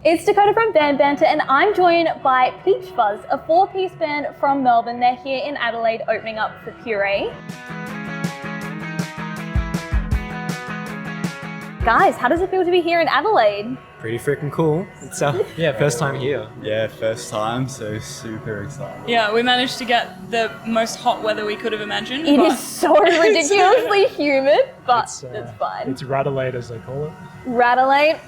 It's Dakota from Band Banta, and I'm joined by Peach Fuzz, a 4-piece band from Melbourne. They're here in Adelaide opening up for Puree. Guys, how does it feel to be here in Adelaide? Pretty freaking cool. It's first time here. Yeah, first time, so super excited. Yeah, we managed to get the most hot weather we could have imagined. It is so ridiculously humid, but it's fine. It's Adelaide, as they call it. Adelaide,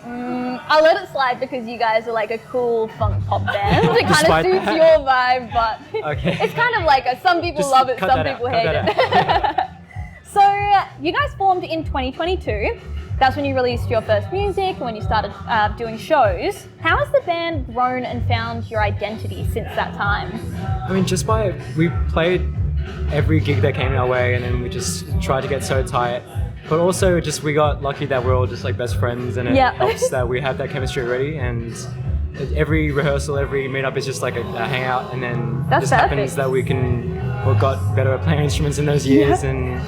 I'll let it slide because you guys are like a cool funk pop band. It kind of suits your vibe, but it's kind of like some people Just love it, cut some that people out, hate it. So you guys formed in 2022. That's when you released your first music and when you started doing shows. How has the band grown and found your identity since that time? I mean, we played every gig that came our way, and then we just tried to get so tight. But also, we got lucky that we're all just like best friends, and it helps that we have that chemistry already. And every rehearsal, every meetup is just like a hangout, and then it just happens that we got better at playing instruments in those years, and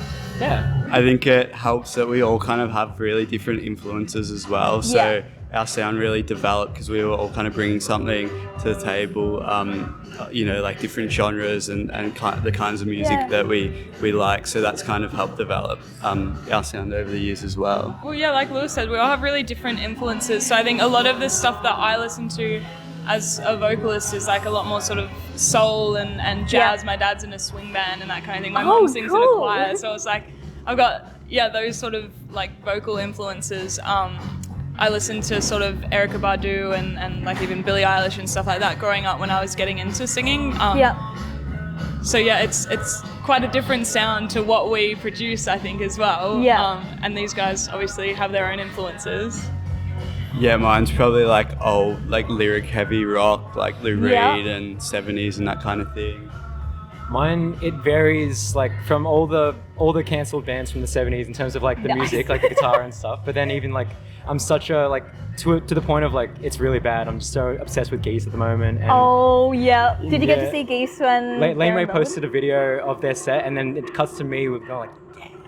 I think it helps that we all kind of have really different influences as well. So our sound really developed because we were all kind of bringing something to the table, like different genres and the kinds of music that we like. So that's kind of helped develop our sound over the years as well. Well, yeah, like Lewis said, we all have really different influences. So I think a lot of the stuff that I listen to as a vocalist is like a lot more sort of soul and jazz. My dad's in a swing band and that kind of thing. My mom sings in a choir, so it's like I've got those sort of like vocal influences. I listened to sort of Erykah Badu and like even Billie Eilish and stuff like that growing up when I was getting into singing. So it's quite a different sound to what we produce, I think, as well. And these guys obviously have their own influences. Yeah, mine's probably like old, like lyric heavy rock, like Lou Reed and 70s and that kind of thing. Mine, it varies like from all the cancelled bands from the 70s in terms of like the music, like the guitar and stuff. But then even like I'm such a like to the point of like it's really bad. I'm just so obsessed with Geese at the moment. And, did you get to see Geese when? Lane Ray posted a video of their set, and then it cuts to me with going like.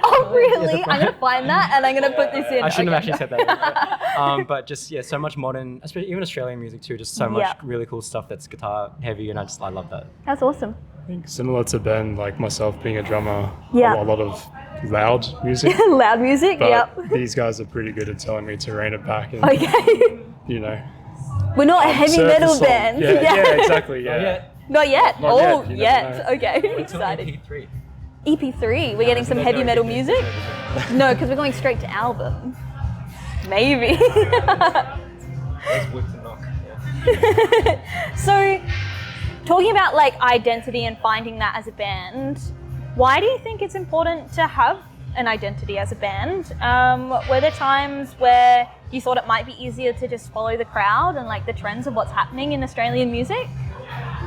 Oh really? I'm gonna find that and I'm gonna put this in. I shouldn't have actually said that. But just so much modern, especially even Australian music too. Just so much really cool stuff that's guitar heavy, and I love that. That's awesome. I think similar to Ben, like myself being a drummer, a lot of loud music. Loud music, but these guys are pretty good at telling me to rein it back and We're not a heavy metal band. Yeah, exactly. Not yet. Not yet. Okay. Excited. EP3. EP3. We're getting some heavy metal music? No, because we're going straight to album. Maybe. So, talking about like identity and finding that as a band, why do you think it's important to have an identity as a band? Were there times where you thought it might be easier to just follow the crowd and like the trends of what's happening in Australian music?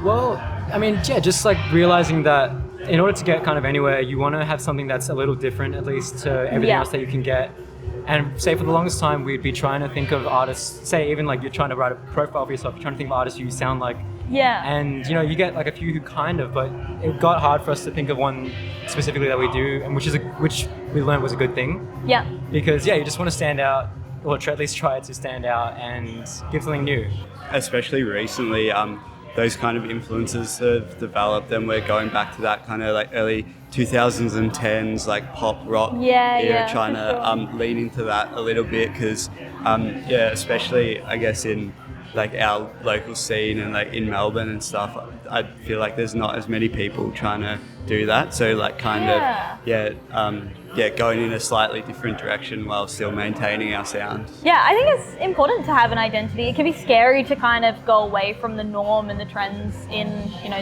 Well, I mean, just like realizing that in order to get kind of anywhere, you want to have something that's a little different, at least to everything else that you can get. And say for the longest time, we'd be trying to think of artists, say even like you're trying to write a profile for yourself, you're trying to think of artists who you sound like. And you get like a few who kind of, but it got hard for us to think of one specifically that we do, and which we learned was a good thing. Because you just want to stand out, or at least try to stand out and give something new. Especially recently, those kind of influences have developed, and we're going back to that kind of like early 2000s and 10s like pop rock era, trying to lean into that a little bit because especially I guess in like our local scene and like in Melbourne and stuff, I feel like there's not as many people trying to do that, so like kind of going in a slightly different direction while still maintaining our sound. I think it's important to have an identity. It can be scary to kind of go away from the norm and the trends in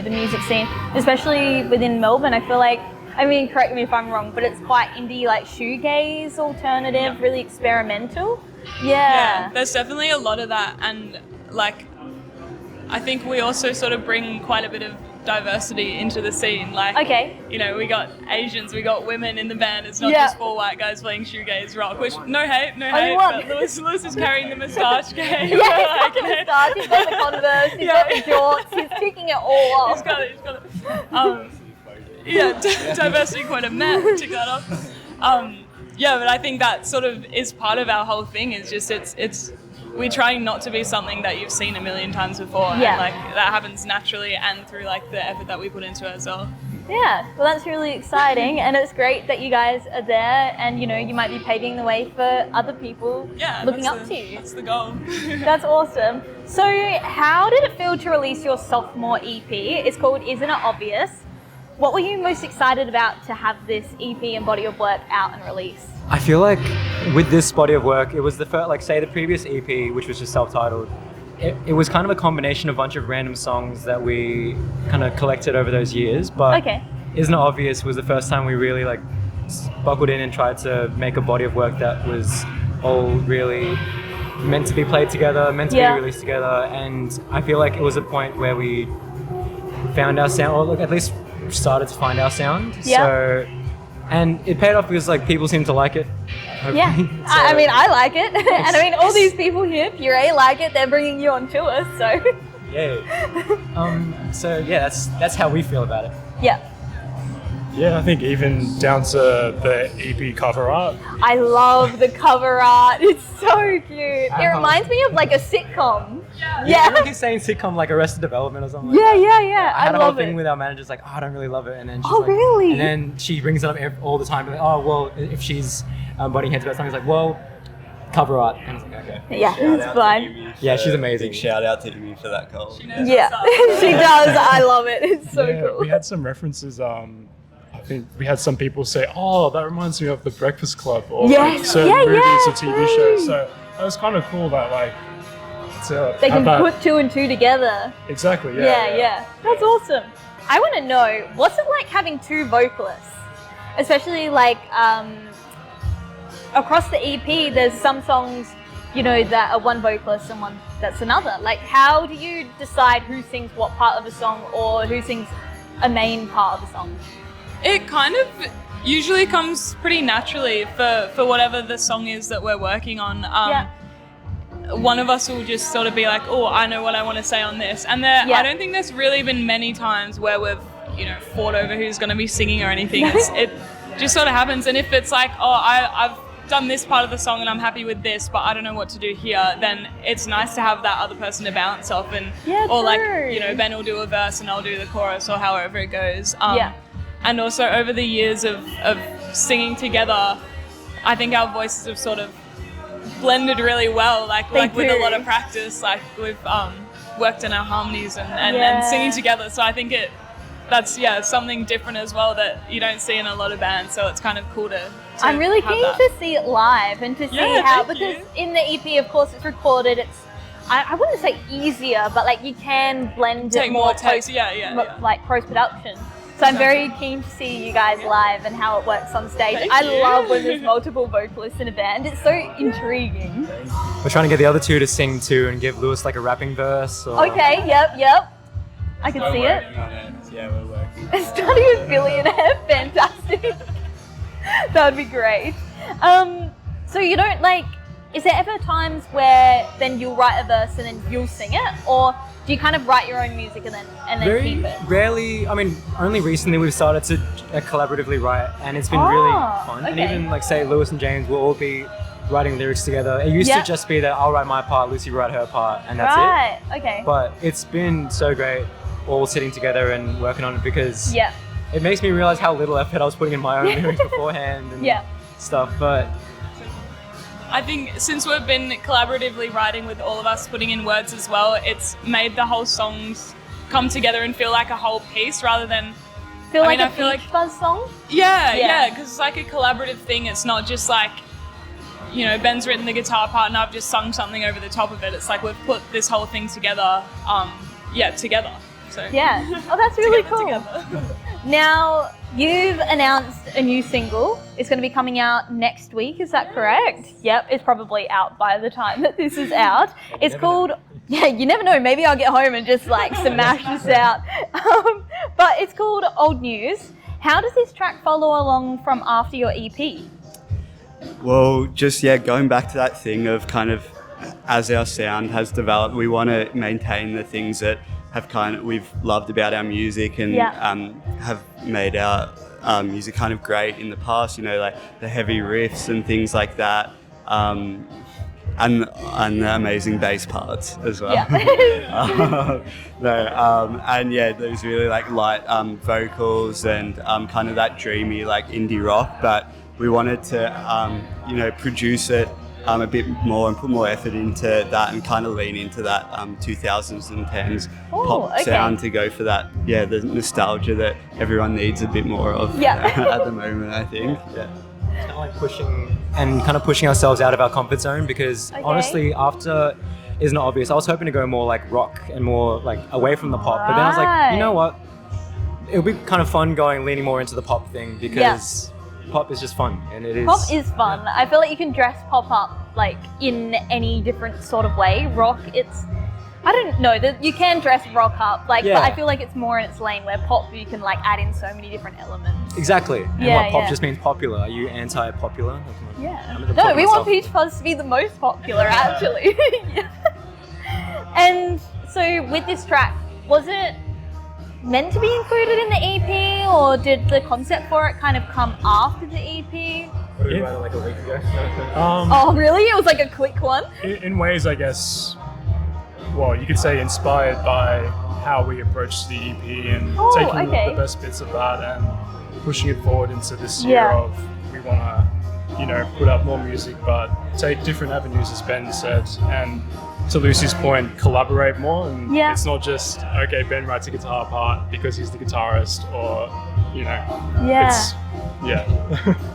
the music scene, especially within Melbourne. I feel like, I mean, correct me if I'm wrong, but it's quite indie, like shoegaze, alternative, really experimental. There's definitely a lot of that, and like I think we also sort of bring quite a bit of diversity into the scene. Like, we got Asians, we got women in the band. It's not just 4 white guys playing shoegaze rock, which no hate, but Lewis is carrying the moustache game. He's got the moustache, he's got the Converse, he's got the jorts, he's ticking it all off. He's got it. Diversity quota met, tick that off. But I think that sort of is part of our whole thing. Is just it's we try not to be something that you've seen a million times before. Yeah. And like that happens naturally and through like the effort that we put into it as well. Yeah, well, that's really exciting, and it's great that you guys are there, and you know, you might be paving the way for other people looking up to you. That's the goal. That's awesome. So, how did it feel to release your sophomore EP? It's called Isn't It Obvious? What were you most excited about to have this EP and body of work out and released? I feel like with this body of work, it was the first, like say the previous EP, which was just self-titled, it was kind of a combination of a bunch of random songs that we kind of collected over those years, but Isn't It Obvious was the first time we really like buckled in and tried to make a body of work that was all really meant to be played together, meant to be released together, and I feel like it was a point where we found our sound, or like at least started to find our sound. So, and it paid off because like people seem to like it. Yeah, so, I mean, I like it, and I mean, all these people here, Puree, like it. They're bringing you on tour, so. So yeah, that's how we feel about it. Yeah. Yeah, I think even down to the EP cover art. I love the cover art. It's so cute. It reminds me of like a sitcom. Yeah. Everyone keeps saying sitcom like Arrested Development or something. Yeah. I had a whole love thing it. with our managers like, oh, I don't really love it, and then she's Oh, like, really? And then she brings it up all the time. Like, oh, well, if she's butting heads about something, it's like, well, cover art, and I was like, okay. Yeah, it's fine. Yeah, she's amazing. Big shout out to Amy for that call. Yeah, she does. I love it. It's so cool. We had some references. I think we had some people say, "Oh, that reminds me of The Breakfast Club," or like certain movies or TV shows. So it was kind of cool that like they can put two and two together. Exactly. Yeah. That's awesome. I want to know, what's it like having two vocalists, especially like across the EP. There's some songs, you know, that are one vocalist and one that's another. Like, how do you decide who sings what part of a song, or who sings a main part of a song? It kind of usually comes pretty naturally for whatever the song is that we're working on. One of us will just sort of be like, oh, I know what I want to say on this. And I don't think there's really been many times where we've, you know, fought over who's going to be singing or anything. It just sort of happens. And if it's like, oh, I've done this part of the song and I'm happy with this, but I don't know what to do here, then it's nice to have that other person to bounce off. And or like, you know, Ben will do a verse and I'll do the chorus, or however it goes. And also over the years of singing together, I think our voices have sort of blended really well, like with a lot of practice. Like we've worked in our harmonies and singing together. So I think that's something different as well that you don't see in a lot of bands. So it's kind of cool to I'm really have keen that. to see it live and to see how, because in the EP, of course, it's recorded. It's I wouldn't say easier, but like you can blend Take it more takes, like post-production. So I'm very keen to see you guys live and how it works on stage. I love when there's multiple vocalists in a band. It's so intriguing. We're trying to get the other two to sing too and give Lewis like a rapping verse. Or... Okay, yep. I can see it. Yeah, we're working. Starting with Billionaire, fantastic. That would be great. So you don't like, is there ever times where then you'll write a verse and then you'll sing it? Or do you kind of write your own music and then keep it? Rarely, I mean, only recently we've started to collaboratively write, and it's been really fun. Okay. And even like say Lewis and James will all be writing lyrics together. It used to just be that I'll write my part, Lucy will write her part, and that's it. Right, okay. But it's been so great all sitting together and working on it, because it makes me realize how little effort I was putting in my own lyrics beforehand and stuff. But I think since we've been collaboratively writing with all of us putting in words as well, it's made the whole songs come together and feel like a whole piece rather than a Peach Fuzz song? Yeah, because it's like a collaborative thing. It's not just like, you know, Ben's written the guitar part and I've just sung something over the top of it. It's like we've put this whole thing together, together. So Oh, that's really cool. Now, you've announced a new single. It's going to be coming out next week, is that correct? Yep, it's probably out by the time that this is out. It's called, you never know, maybe I'll get home and just like smash this out. But it's called Old News. How does this track follow along from after your EP? Well, just going back to that thing of kind of as our sound has developed, we want to maintain the things that we've loved about our music and have made our music kind of great in the past, you know, like the heavy riffs and things like that. and the amazing bass parts as well. Yeah. And yeah, those really like light vocals and kind of that dreamy like indie rock, but we wanted to produce it a bit more and put more effort into that and kind of lean into that 2000s and 10s pop sound to go for that, the nostalgia that everyone needs a bit more of at the moment, I think. Yeah. Kind of like pushing ourselves out of our comfort zone, because honestly, after Is Not Obvious, I was hoping to go more like rock and more like away from the pop, but then I was like, you know what? It would be kind of fun leaning more into the pop thing, because pop is just fun, and it is. Pop is fun. I feel like you can dress pop up like in any different sort of way. Rock, I don't know, you can dress rock up, but I feel like it's more in its lane, where pop you can like add in so many different elements. Exactly. And pop just means popular. Are you anti-popular? Yeah. No, we want Peach Fuzz to be the most popular, actually. And so with this track, was it meant to be included in the EP, or did the concept for it kind of come after the EP? What did we write like a week ago? Oh, really? It was like a quick one? In ways, I guess, well, you could say inspired by how we approached the EP and taking the best bits of that and pushing it forward into this year of we want to, put out more music, but take different avenues, as Ben said, and to Lucy's point, collaborate more. And it's not just, okay, Ben writes a guitar part because he's the guitarist, or, it's,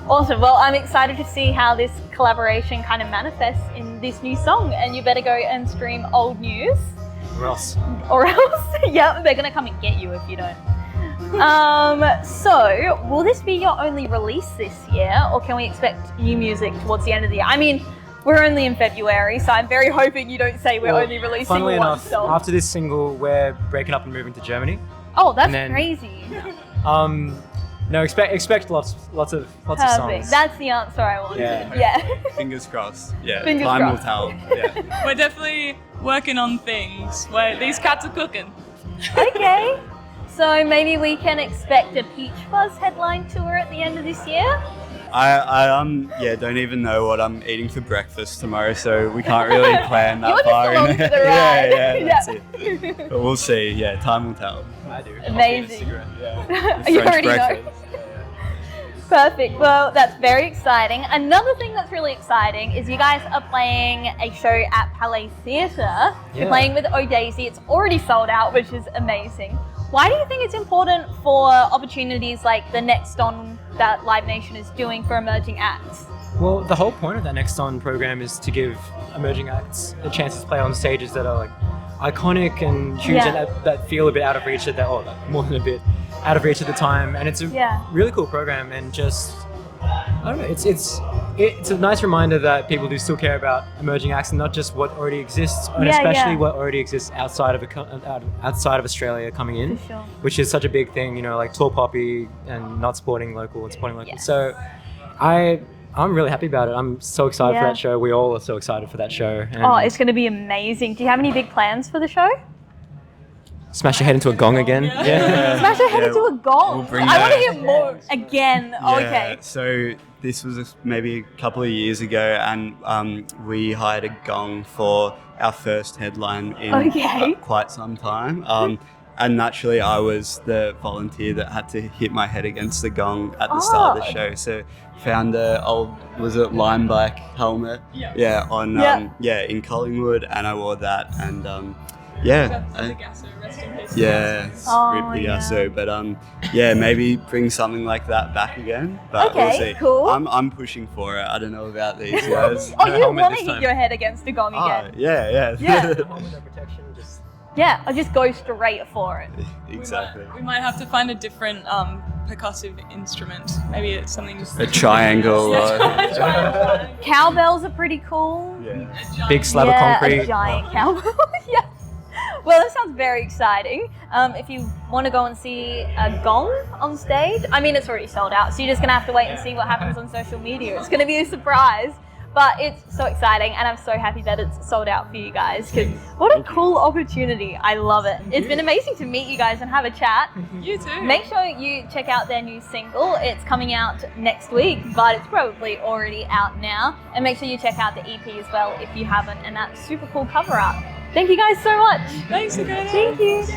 Awesome. Well, I'm excited to see how this collaboration kind of manifests in this new song, and you better go and stream Old News. Or else. They're going to come and get you if you don't. So, will this be your only release this year, or can we expect new music towards the end of the year? I mean, we're only in February, so I'm very hoping you don't say we're only releasing funnily one enough, song. after this single, we're breaking up and moving to Germany. Oh, that's crazy. No, expect lots of songs. That's the answer I wanted. Yeah. Fingers crossed. Yeah. Fingers Time crossed. will tell. Yeah. We're definitely working on things. These cats are cooking. Okay. So maybe we can expect a Peach Fuzz headline tour at the end of this year? I don't even know what I'm eating for breakfast tomorrow, so we can't really plan that far in. That's it. But we'll see. Yeah, time will tell. I do. Amazing. You already know. Perfect. Well, that's very exciting. Another thing that's really exciting is you guys are playing a show at Palais Theatre. You're playing with O'Daisy. It's already sold out, which is amazing. Why do you think it's important for opportunities like the Next On that Live Nation is doing for emerging acts? Well, the whole point of that Next On program is to give emerging acts a chance to play on stages that are like iconic and huge and that feel a bit out of reach more than a bit out of reach at the time. And it's a really cool program, and just, I don't know, it's a nice reminder that people do still care about emerging acts and not just what already exists, and especially what already exists outside of Australia coming in, which is such a big thing, like tall poppy and not supporting local and supporting local. So I'm really happy about it. I'm so excited for that show. We all are so excited for that show. And it's going to be amazing. Do you have any big plans for the show? Smash your head into a gong again. Smash your head into a gong. I want to hear more again. Okay. So this was maybe a couple of years ago, and we hired a gong for our first headline in quite some time. And naturally, I was the volunteer that had to hit my head against the gong at the start of the show. So found a old, was it lime bike helmet? In Collingwood, and I wore that, and Rest in peace. Rip Picasso. But maybe bring something like that back again. But we'll see. Cool. I'm pushing for it. I don't know about these guys. You want to hit your head against a gong again? Yeah. I'll just go straight for it. Exactly. We might have to find a different percussive instrument. Maybe it's something. A triangle. Cowbells are pretty cool. Yeah. Big slab of concrete. A giant cowbell. Well, that sounds very exciting. If you want to go and see a gong on stage, I mean, it's already sold out, so you're just going to have to wait and see what happens on social media. It's going to be a surprise. But it's so exciting, and I'm so happy that it's sold out for you guys, because what a cool opportunity. I love it. It's been amazing to meet you guys and have a chat. You too. Make sure you check out their new single. It's coming out next week, but it's probably already out now. And make sure you check out the EP as well if you haven't, and that super cool cover art. Thank you guys so much. Thanks, Dakota. Thank you.